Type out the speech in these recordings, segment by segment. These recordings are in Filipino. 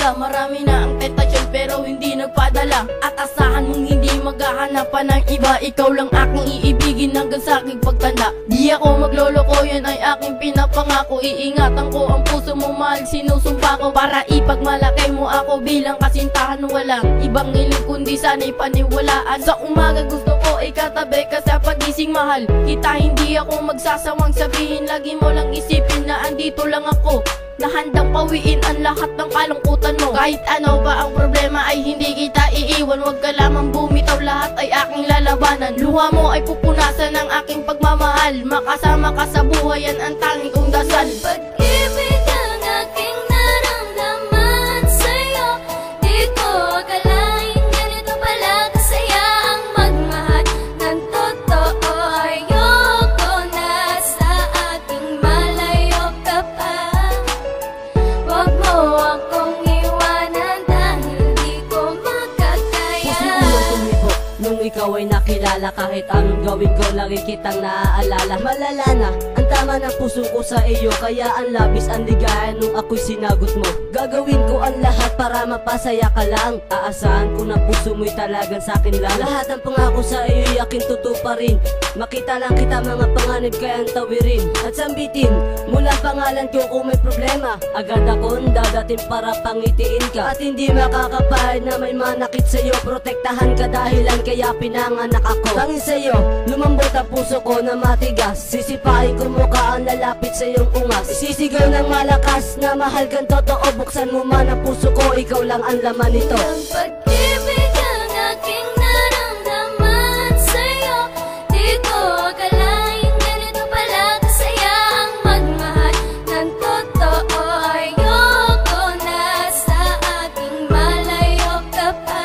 talaga. Marami na ang tentasyon pero hindi nagpadala. At asahan mong hindi maghahanapan ng iba. Ikaw lang aking iibigin hanggang sa aking pagtanda. Di ako magloloko, yan ay aking pinapangako. Iingatan ko ang puso mo, mahal, sinusumpa ko. Para ipagmalaki mo ako bilang kasintahan. Walang ibang hiling kundi sana'y paniwalaan. Sa umaga gusto ko ikatabi ka sa pagising, mahal kita. Hindi ako magsasawang sabihin, lagi mo lang isipin na andito lang ako, na handang pawiin ang lahat ng kalungkutan mo. Kahit ano ba ang problema ay hindi kita iiwan. Huwag ka lamang bumitaw, lahat ay aking lalabanan. Luha mo ay pupunasan ng aking pagmamahal. Makasama ka sa buhay, yan ang tanging kong dasal. Pag-ibig ang aking naramdaman sa'yo. Di ko akalain ganito pala kasaya ang magmahal ng totoo. Ayoko na sa aking malayo ka pa. Huwag mo akong iwanan dahil di ko makakaya. Puso unang tumibo nung ikaw ay nakilala. Kahit anong gawin ko, lagi kitang naaalala. Malala na ang tama ng puso ko sa iyo, kaya ang labis ang ligaya nung ako'y sinagot mo. Gagawin ko ang lahat para mapasaya ka lang. Aasahan ko na puso mo'y talagang sakin lang. Lahat ng pangako sa iyo'y aking tutuparin. Makita lang kita, mga panganib kayang tawirin at sambitin mula pangalan ko. Kung may problema, agad akong dadating para pangitiin ka. At hindi makakapahid na may manakit sa'yo. Protektahan ka dahilan kaya pinanganak ako. Tangin sa'yo, lumambot ang puso ko na matigas. Sisipain ko mukha ang lalapit sa iyong ungas. Isisigaw ng malakas na mahal kang totoo. Buksan mo man ang puso ko, ikaw lang ang laman nito. Ang pag-ibig ang aking naramdaman sa'yo. Di ko akalain ganito pala kasaya ang magmahal ng totoo. Ayoko na sa aking malayo ka pa.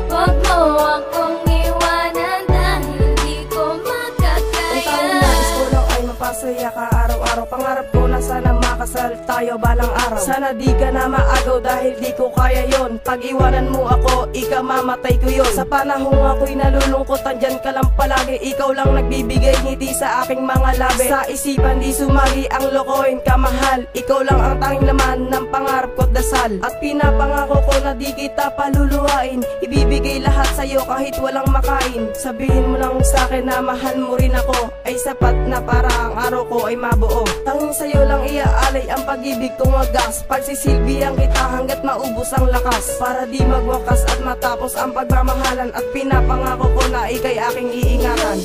Huwag mo akong iwanan dahil di ko makakaya. Ang tanging nais ko lang ay mapasaya ka araw-araw. Pangarap ko na sana makasal tayo balang araw. Sana di ka na maagaw dahil di ko kaya yon. Pag iwanan mo ako, ikamamatay ko yon. Sa panahong ako'y nalulungkot, andyan ka lang palagi. Ikaw lang nagbibigay ngiti sa aking mga labi. Sa isipan di sumagi ang lokohin ka, mahal. Ikaw lang ang tanging laman ng pangarap ko't dasal. At pinapangako ko na di kita paluluhain. Ibibigay lahat sa'yo kahit walang makain. Sabihin mo lang sa'kin na mahal mo rin ako, ay sapat na para ang araw ko ay mabuo. Tanging sa'yo lang iaalay ang pag-ibig kong wagas. Pagsisilbihan kita hanggat maubos ang lakas. Para di magwakas at matapos ang pagmamahalan. At pinapangako ko na ika'y aking iingatan.